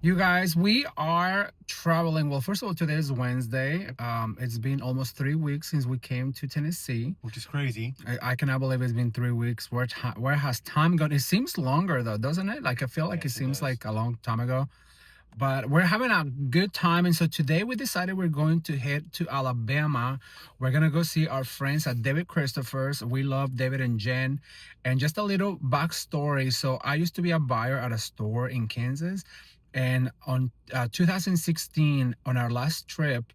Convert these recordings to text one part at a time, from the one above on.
You guys, we are traveling. Well, first of all, today is Wednesday. It's been almost 3 weeks since we came to Tennessee. Which is crazy. I cannot believe it's been 3 weeks. Where has time gone? It seems longer though, doesn't it? Like I feel like it Yes, it seems does. like a long time ago. But we're having a good time, and so today we decided we're going to head to Alabama. We're gonna go see our friends at David Christopher's. We love David and Jen. And just a little backstory. So I used to be a buyer at a store in Kansas, and on 2016, on our last trip,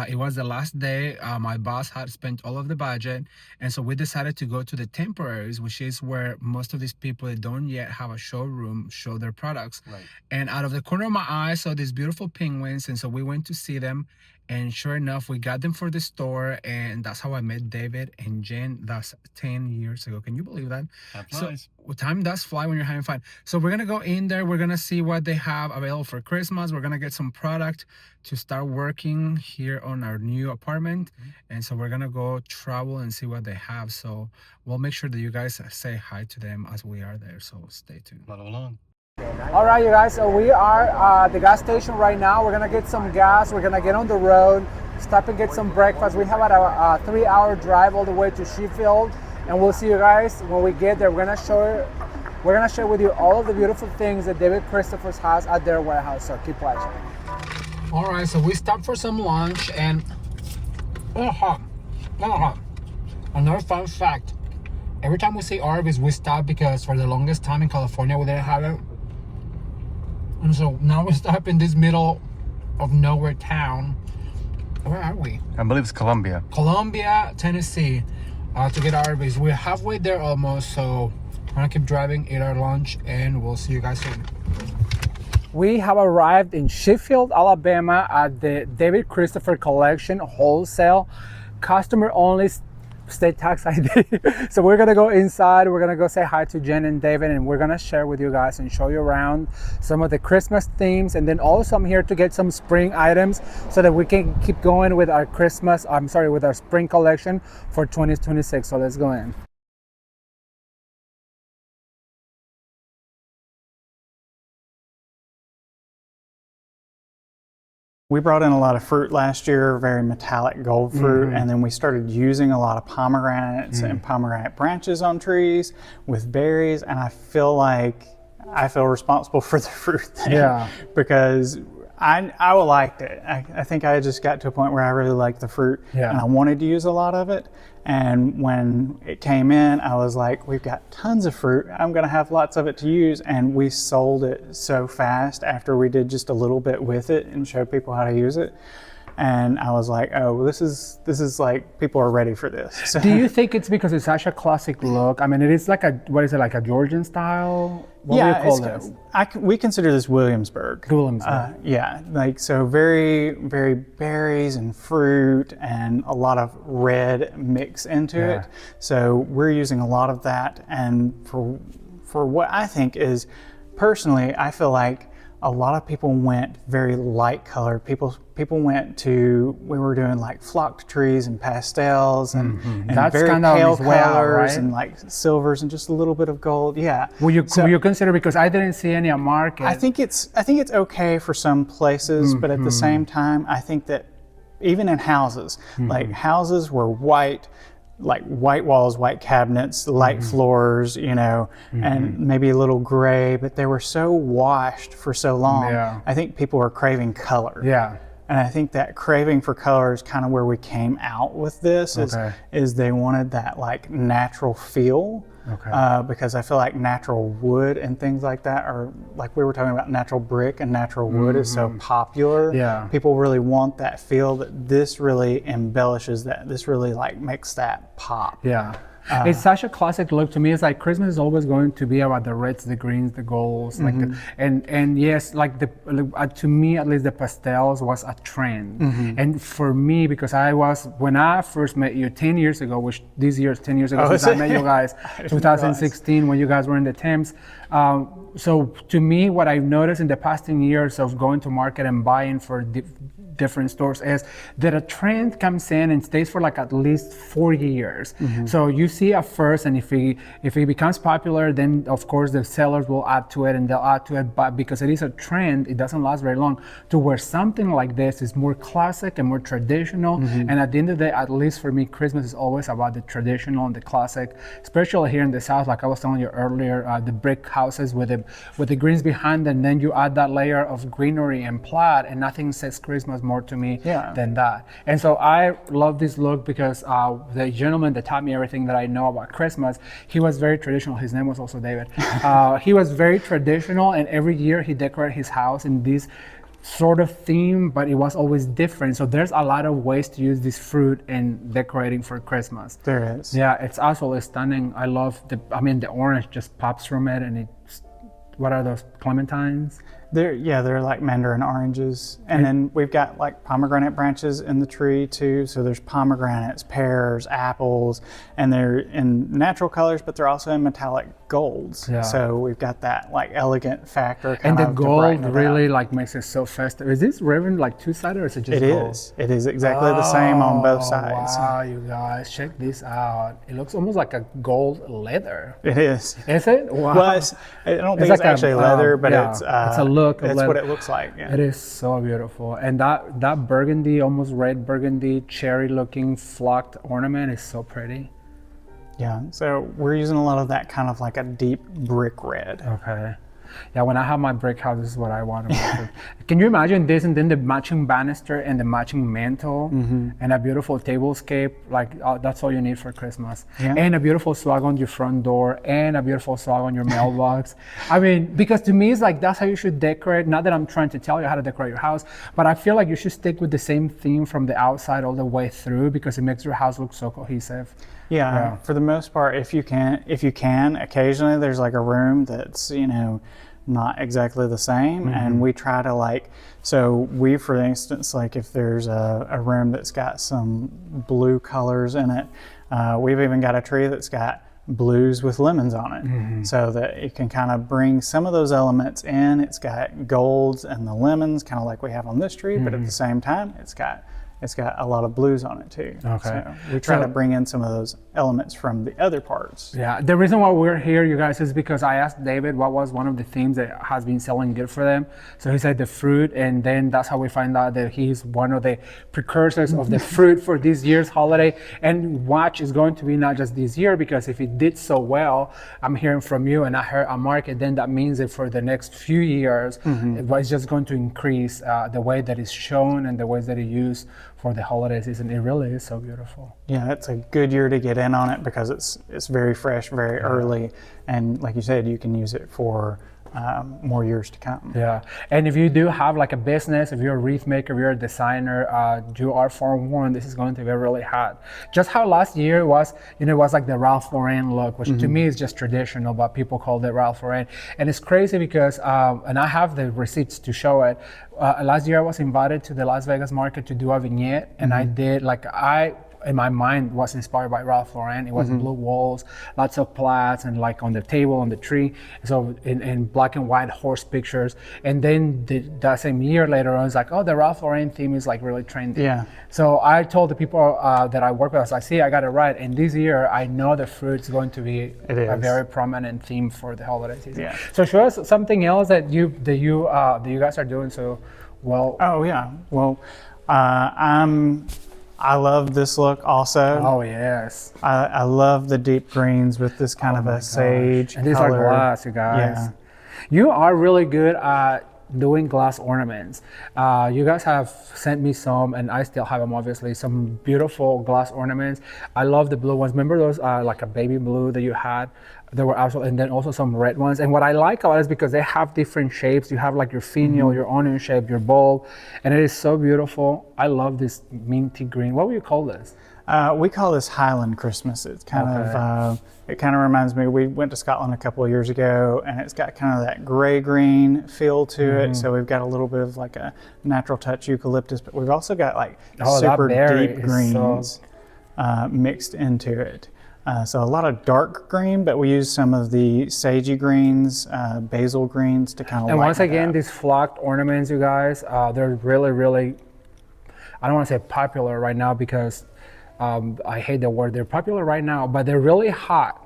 it was the last day. My boss had spent all of the budget, and so we decided to go to the temporaries, which is where most of these people that don't yet have a showroom show their products. Right. And out of the corner of my eye, I saw these beautiful penguins, and so we went to see them. And sure enough, we got them for the store, and that's how I met David and Jen. That's 10 years ago. Can you believe that? Time So flies. time does fly when you're having fun. So we're gonna go in there. We're gonna see what they have available for Christmas. We're gonna get some product to start working here on our new apartment. And so we're gonna go travel and see what they have. So we'll make sure that you guys say hi to them as we are there. So stay tuned. Follow along. All right, you guys, so we are at the gas station right now. We're gonna get some gas. We're gonna get on the road, stop and get some breakfast. We have about a 3-hour drive all the way to Sheffield, and we'll see you guys when we get there. We're gonna share with you all of the beautiful things that David Christopher's has at their warehouse, so keep watching. All right, so we stopped for some lunch, and hot. Another fun fact, every time we see Arby's, we stop because for the longest time in California, we didn't have it. And so now we stop in this middle of nowhere town. Where are we? I believe it's Columbia. Columbia, Tennessee, to get Arby's. We're halfway there almost, so we're gonna keep driving, eat our lunch, and we'll see you guys soon. We have arrived in Sheffield, Alabama at the David Christopher Collection Wholesale, customer only, state tax ID. So we're gonna go inside, we're gonna go say hi to Jen and David, and we're gonna share with you guys and show you around some of the Christmas themes. And then also I'm here to get some spring items so that we can keep going with our with our spring collection for 2026. So let's go in. We brought in a lot of fruit last year, very metallic gold fruit, and then we started using a lot of pomegranates and pomegranate branches on trees with berries, and I feel responsible for the fruit thing. Yeah. Because I liked it. I think I just got to a point where I really liked the fruit, Yeah. and I wanted to use a lot of it. And when it came in, I was like, we've got tons of fruit. I'm gonna have lots of it to use. And we sold it so fast after we did just a little bit with it and showed people how to use it. And I was like, oh, this is like, people are ready for this. So, Do you think it's because it's such a classic look? I mean, it is like like a Georgian style? What do you call this? we consider this Williamsburg. Williamsburg. Yeah, like so very, very berries and fruit and a lot of red mix into Yeah. it. So we're using a lot of that. And for what I think is, personally, I feel like a lot of people went very light colored. People we were doing like flocked trees and pastels and That's very kind of pale as well, colors right? and like silvers and just a little bit of gold. Yeah. Will you consider, because I didn't see any on market? I think it's okay for some places, but at the same time, I think that even in houses, like houses were white, like white walls, white cabinets, light floors, and maybe a little gray, but they were so washed for so long. Yeah. I think people are craving color. Yeah. And I think that craving for color is kind of where we came out with this, Okay. is they wanted that like natural feel. Okay. Because I feel like natural wood and things like that are, like we were talking about, natural brick and natural wood is so popular. Yeah. People really want that feel, that this really embellishes that. This really like makes that pop. Yeah. It's such a classic look. To me, it's like Christmas is always going to be about the reds, the greens, the golds, like and yes, like to me at least, the pastels was a trend. And for me, because when I first met you 10 years ago, which this year is 10 years ago since I met you guys, 2016, when you guys were in the Thames, So to me, what I've noticed in the past 10 years of going to market and buying for different stores is that a trend comes in and stays for like at least 4 years. So you see at first, and if it becomes popular, then of course the sellers will add to it and they'll add to it. But because it is a trend, it doesn't last very long. To where something like this is more classic and more traditional. And at the end of the day, at least for me, Christmas is always about the traditional and the classic, especially here in the South. Like I was telling you earlier, the brick houses with the greens behind, and then you add that layer of greenery and plaid, and nothing says Christmas more to me than that. And so I love this look because the gentleman that taught me everything that I know about Christmas, he was very traditional. His name was also David. He was very traditional, and every year he decorated his house in this sort of theme, but it was always different. So there's a lot of ways to use this fruit in decorating for Christmas. There is. Yeah, it's absolutely stunning. I love the orange just pops from it, and it's, what are those, clementines? They're like mandarin oranges. And then we've got like pomegranate branches in the tree too. So there's pomegranates, pears, apples, and they're in natural colors, but they're also in metallic golds. Yeah. So we've got that like elegant factor And kind the of to gold brighten it really up. like makes it so festive. Is this ribbon like two-sided or is it just It gold? is. It is exactly the same on both sides. Wow, you guys, check this out. It looks almost like a gold leather. It is. Is it? Wow. Well, I don't think it's like actually leather, but it's a look of it's leather. what it looks like. Yeah. It is so beautiful. And that burgundy, almost red burgundy, cherry looking flocked ornament is so pretty. Yeah, so we're using a lot of that kind of like a deep brick red. Okay. Yeah, when I have my brick house, this is what I want. Can you imagine this and then the matching banister and the matching mantle and a beautiful tablescape? Like that's all you need for Christmas. Yeah. And a beautiful swag on your front door and a beautiful swag on your mailbox. I mean, because to me, it's like that's how you should decorate. Not that I'm trying to tell you how to decorate your house, but I feel like you should stick with the same theme from the outside all the way through because it makes your house look so cohesive. Yeah, for the most part, if you can, occasionally there's like a room that's, not exactly the same. And we try to so we, for instance, like if there's a room that's got some blue colors in it, we've even got a tree that's got blues with lemons on it so that it can kind of bring some of those elements in. It's got golds and the lemons kind of like we have on this tree, but at the same time, it's got a lot of blues on it too. Okay. So we try to bring in some of those elements from the other parts. Yeah, the reason why we're here, you guys, is because I asked David what was one of the themes that has been selling good for them. So he said the fruit, and then that's how we find out that he's one of the precursors of the fruit for this year's holiday. And watch is going to be not just this year, because if it did so well, I'm hearing from you and I heard a market, then that means that for the next few years, it's just going to increase the way that it's shown and the ways that it's used for the holiday season. It really is so beautiful. Yeah, it's a good year to get in on it because it's very fresh, very early, and like you said, you can use it for more years to come. Yeah, and if you do have like a business, if you're a wreath maker, if you're a designer, you are forewarned, this is going to be really hot. Just how last year was, it was like the Ralph Lauren look, which to me is just traditional, but people called it Ralph Lauren. And it's crazy because, and I have the receipts to show it, last year I was invited to the Las Vegas market to do a vignette, and I did, in my mind was inspired by Ralph Lauren. It was blue walls, lots of plaids, and like on the table, on the tree. So in black and white horse pictures. And then that same year later on, it's like, oh, the Ralph Lauren theme is like really trendy. Yeah. So I told the people that I work with, I was like, see, I got it right. And this year, I know the fruit's going to be a very prominent theme for the holiday season. Yeah. So show us something else that you guys are doing so well. Oh yeah. Well, I love this look also. Oh yes. I love the deep greens with this kind of a sage and these color. are glass, you guys. Yeah. You are really good at doing glass ornaments. You guys have sent me some, and I still have them, obviously, some beautiful glass ornaments. I love the blue ones. Remember those like a baby blue that you had? There were absolutely, and then also some red ones. And what I like about it is because they have different shapes. You have like your finial, your onion shape, your bulb, and it is so beautiful. I love this minty green. What would you call this? We call this Highland Christmas. It's kind of, it kind of reminds me, we went to Scotland a couple of years ago, and it's got kind of that gray-green feel to it. So we've got a little bit of like a natural touch eucalyptus, but we've also got like super deep greens mixed into it. So a lot of dark green, but we use some of the sagey greens, basil greens to kind of. And once again, these flocked ornaments, you guys, they're really, really, I don't want to say popular right now because I hate the word. They're popular right now, but they're really hot.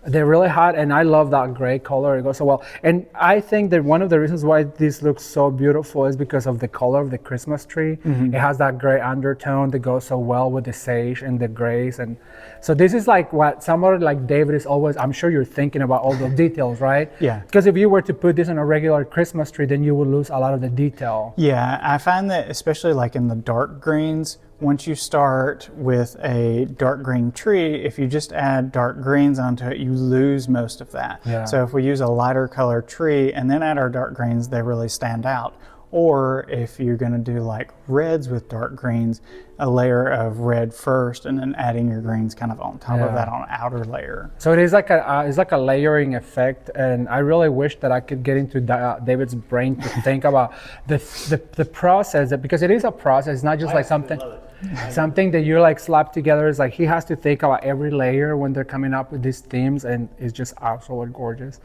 They're really hot, and I love that gray color. It goes so well. And I think that one of the reasons why this looks so beautiful is because of the color of the Christmas tree. It has that gray undertone that goes so well with the sage and the grays. And so this is like what somebody like David is always, I'm sure you're thinking about all those details, right? Yeah. Because if you were to put this on a regular Christmas tree, then you would lose a lot of the detail. Yeah, I find that especially like in the dark greens, once you start with a dark green tree, if you just add dark greens onto it, you lose most of that. Yeah. So if we use a lighter color tree and then add our dark greens, they really stand out. Or if you're going to do like reds with dark greens, a layer of red first and then adding your greens kind of on top of that on an outer layer. So it is like a layering effect, and I really wish that I could get into David's brain to think about the process, because it is a process. It's not just like something that you like slap together. Is like he has to think about every layer when they're coming up with these themes, and it's just absolutely gorgeous.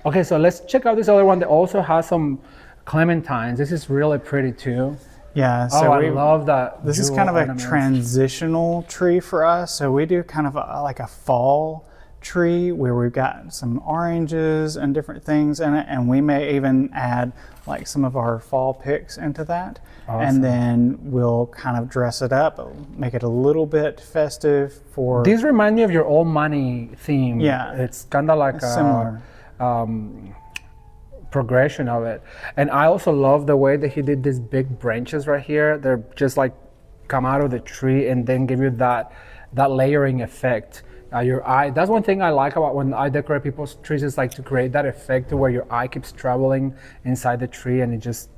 Okay, so let's check out this other one that also has some clementines. This is really pretty too. Yeah, so I love that. This is kind of a transitional tree for us. So we do kind of like a fall tree where we've got some oranges and different things in it, and we may even add like some of our fall picks into that. Awesome. And then we'll kind of dress it up, make it a little bit festive for. These remind me of your old money theme. Yeah, it's kind of like similar. Progression of it. And I also love the way that he did these big branches right here. They're just like come out of the tree and then give you that layering effect. Your eye, that's one thing I like about when I decorate people's trees, is like to create that effect to where your eye keeps traveling inside the tree, and it just,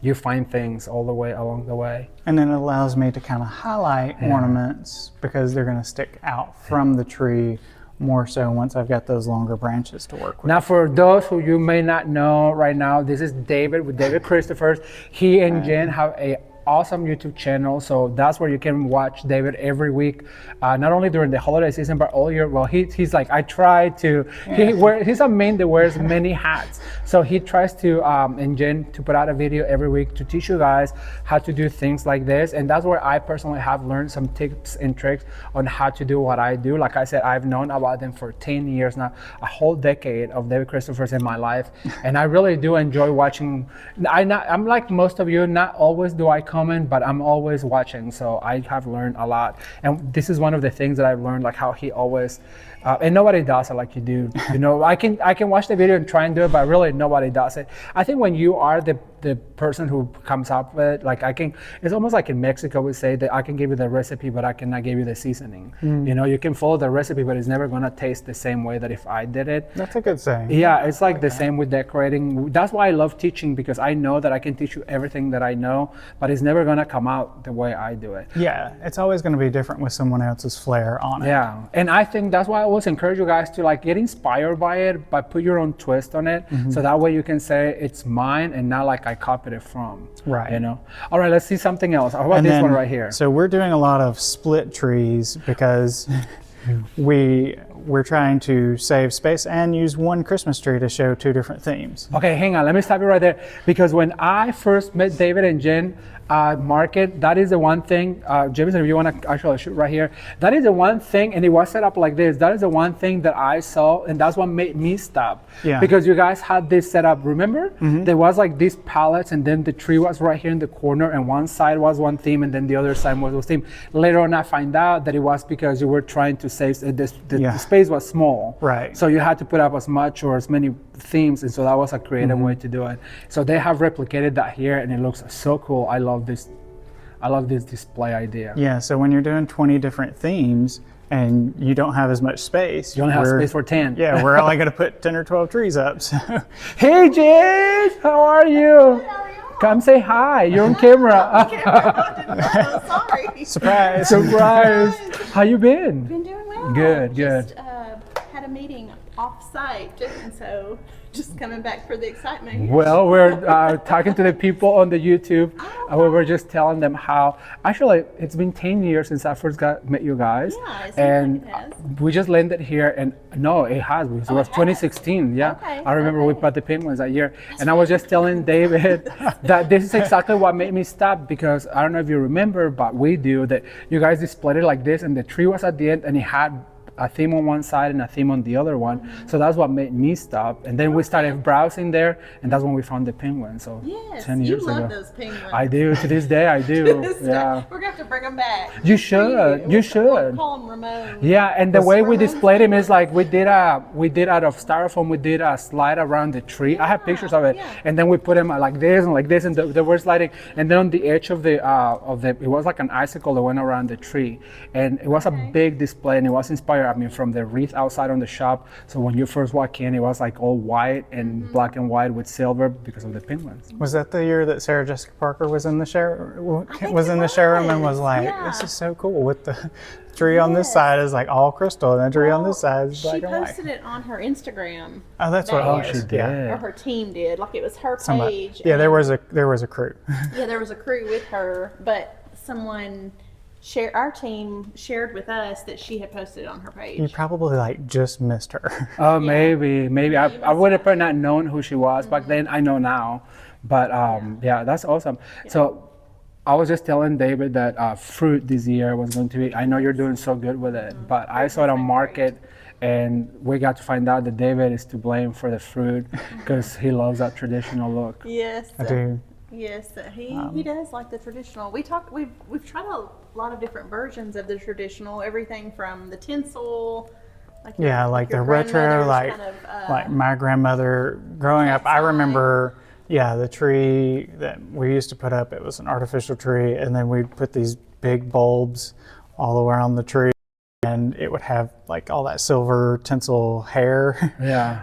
you find things all the way along the way. And then it allows me to kind of highlight ornaments because they're going to stick out from the tree more so once I've got those longer branches to work with. Now, for those who you may not know right now, this is David with David Christophers. He and Jen have a awesome YouTube channel, so that's where you can watch David every week, not only during the holiday season but all year. Well, he's like, I try to, he's a man that wears many hats, so he tries to and Jen to put out a video every week to teach you guys how to do things like this. And that's where I personally have learned some tips and tricks on how to do what I do. Like I said, I've known about them for 10 years now, a whole decade of David Christophers in my life, and I really do enjoy watching. I'm like most of you, not always do I comment, but I'm always watching, so I have learned a lot. And this is one of the things that I've learned, like how he always and nobody does it like you do. You know, I can watch the video and try and do it, but really nobody does it. I think when you are the person who comes up with it, like it's almost like in Mexico we say that I can give you the recipe, but I cannot give you the seasoning. You know, you can follow the recipe, but it's never gonna taste the same way that if I did it. That's a good saying. Yeah, it's like the same with decorating. That's why I love teaching, because I know that I can teach you everything that I know, but it's never gonna come out the way I do it. Yeah, it's always gonna be different with someone else's flair on it. Yeah, and I think that's why I always encourage you guys to like get inspired by it, but put your own twist on it, so that way you can say it's mine and not like I copied it from. Right. You know. All right, let's see something else. How about this one right here? So we're doing a lot of split trees because we're trying to save space and use one Christmas tree to show two different themes. Okay, hang on. Let me stop you right there, because when I first met David and Jen market, that is the one thing, Jameson, if you want to actually shoot right here, that is the one thing, and it was set up like this, that is the one thing that I saw, and that's what made me stop. Yeah. Because you guys had this set up, remember? There was like these pallets, and then the tree was right here in the corner, and one side was one theme, and then the other side was one theme. Later on, I find out that it was because you were trying to save, the space was small. Right. So you had to put up as much or as many themes, and so that was a creative way to do it. So they have replicated that here, and it looks so cool. I love this display idea. Yeah, so when you're doing 20 different themes and you don't have as much space, you only have space for 10. Yeah, we're only going to put 10 or 12 trees up. So. Hey, Jade, how are you? Good, how are you? Come say hi. You're on camera. Sorry. Surprise. Surprise. How you been? Been doing well. Good, good. Just had a meeting off-site, and so Just coming back for the excitement. Well, we're talking to the people on the YouTube. We were just telling them how, actually, it's been 10 years since I first met you guys. Yeah, it seems and like it has. we just landed here, and no, it has. Because it was 2016. Yeah, Okay, I remember we bought the penguins that year. And I was just telling David that this is exactly what made me stop, because I don't know if you remember, but we do, that you guys displayed it like this, and the tree was at the end, and it had a theme on one side and a theme on the other one. So that's what made me stop. And then we started browsing there, and that's when we found the penguin. So Yes, 10 years you love ago. those penguins. I do, to this day I do. Yeah. We're gonna have to bring them back. You should. You We'll should. call them Ramon. Yeah, and the way we Ramon's displayed him is like we did out of styrofoam. We did a slide around the tree. I have pictures of it, yeah. and then we put him like this and like this, and they were sliding. And then on the edge of the it was like an icicle that went around the tree, and it was a big display, and it was inspired, I mean, from the wreath outside on the shop. So when you first walk in, it was like all white and black and white with silver because of the penguins. Was that the year that Sarah Jessica Parker was in the showroom? think Was in it the showroom and was, was like, yeah. "This is so cool." With the tree on this side is like all crystal, and the tree on this side is black She and white. posted it on her Instagram. Oh, that's what it that was. year. She did. Yeah. Or her team did. Like it was her Somebody- page. yeah, there and- was a crew. Yeah, there was a crew with her, but someone our team shared with us that she had posted it on her page. You probably like just missed her. Oh, maybe. I would have probably not known who she was back then. I know now, but yeah, that's awesome. So I was just telling David that fruit this year was going to be. I know you're doing so good with it, but I saw it on market, and we got to find out that David is to blame for the fruit because he loves that traditional look. Yes, I do. yes, he does like the traditional. We've tried a lot of different versions of the traditional. Everything from the tinsel. Yeah, like the your retro, grandmother's like kind of, like my grandmother growing up. I remember, yeah, the tree that we used to put up. It was an artificial tree, and then we'd put these big bulbs all around the tree, and it would have like all that silver tinsel hair Yeah.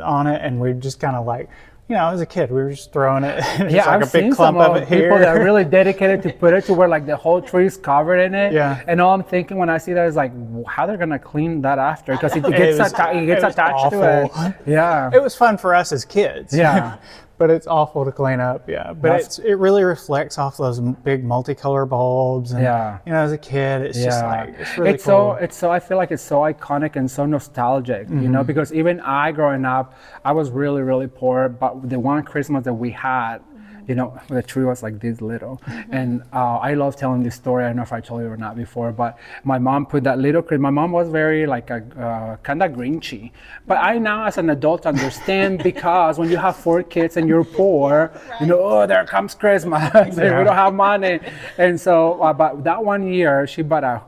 on it, and we'd just kind of like. You know, as a kid, we were just throwing it. Just Yeah, like I've a big seen clump some of it people here. that are really dedicated to put it to where like the whole tree is covered in it. Yeah. And all I'm thinking when I see that is like, how they're gonna clean that after? Because it It gets was- it gets it was attached to awful. it. Yeah. It was fun for us as kids. Yeah. But it's awful to clean up, yeah. But it really reflects off those big multicolor bulbs. And, Yeah. you know, as a kid, it's just Yeah. like, it's really It's cool. so I feel like it's so iconic and so nostalgic, you know, because even I growing up, I was really, really poor, but the one Christmas that we had, you know, the tree was like this little. And I love telling this story. I don't know if I told you or not before, but my mom put that little my mom was very like a kind of grinchy. But I now as an adult understand because when you have 4 kids and you're poor, you know, oh, there comes Christmas. and we don't have money. And so, but that one year she bought a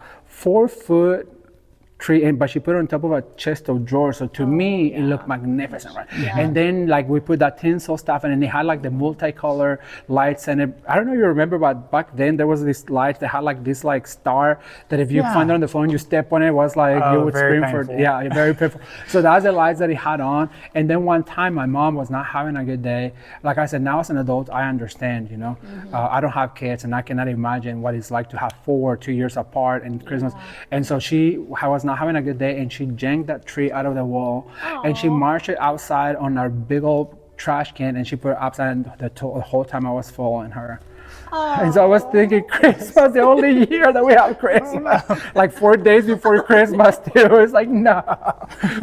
4-foot tree, but she put it on top of a chest of drawers. So to me, it looked magnificent, right? And then like we put that tinsel stuff, and then it had like the multicolor lights. And I don't know if you remember, but back then there was this light that had like this like star that if you find it on the phone, you step on it, was like you would very scream for painful. yeah, very painful. So that's the lights that it had on. And then one time my mom was not having a good day. Like I said, now as an adult, I understand, you know. I don't have kids, and I cannot imagine what it's like to have 4 2 years apart in Christmas. And so she was not having a good day, and she yanked that tree out of the wall. And she marched it outside on our big old trash can, and she put it upside down the whole time I was following her. And so I was thinking, Christmas, the only year that we have Christmas, like 4 days before Christmas too. It's like, no.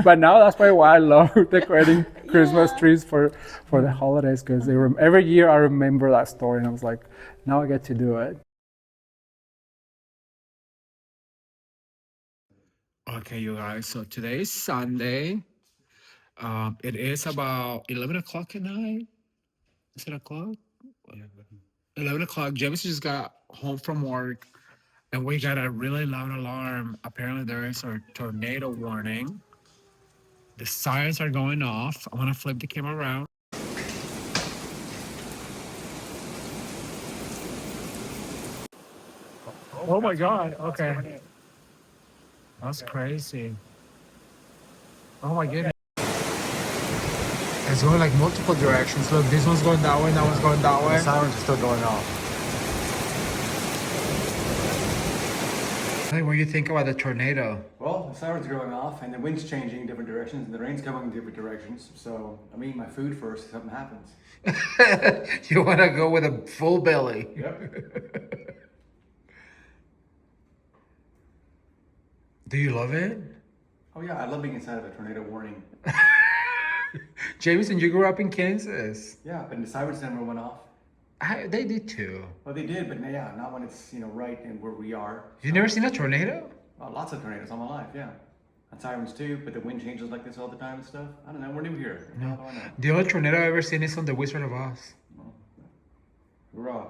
But now that's probably why I love decorating Christmas trees for the holidays, because every year I remember that story, and I was like, now I get to do it. Okay, you guys, so today is Sunday. It is about 11 o'clock at night. Is it o'clock? 11 o'clock. James just got home from work, and we got a really loud alarm. Apparently there is a tornado warning. The sirens are going off. I'm gonna flip the camera around. Oh my God, okay. That's crazy. Oh my goodness. It's going like multiple directions. Look, this one's going that way, that one's going that way. The sirens are still going off. What do you think about the tornado? Well, the sirens are going off and the wind's changing in different directions and the rain's coming in different directions. So I'm eating my food first if something happens. You want to go with a full belly. Yep. Do you love it? Oh yeah, I love being inside of a tornado warning. Jameson, you grew up in Kansas. Yeah, but the sirens never went off. They did too. Well, they did, but yeah, not when it's right in where we are. You never seen a tornado? Lots of tornadoes all my life, yeah. And sirens too, but the wind changes like this all the time and stuff. I don't know, we're new here. No. How do I know? The only tornado I've ever seen is on The Wizard of Oz. Hurrah.